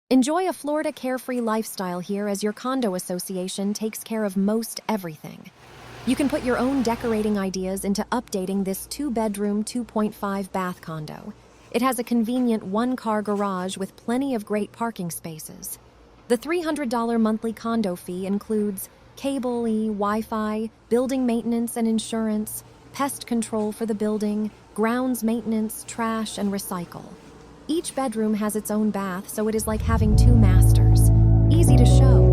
Enjoy a Florida carefree lifestyle here as your condo association takes care of most everything. You can put your own decorating ideas into updating this 2-bedroom, 2.5 bath condo. It has a convenient 1-car garage with plenty of great parking spaces. The $300 monthly condo fee includes cable, Wi-Fi, building maintenance and insurance, pest control for the building, grounds maintenance, trash, and recycle. Each bedroom has its own bath, so it is like having 2 masters. Easy to show.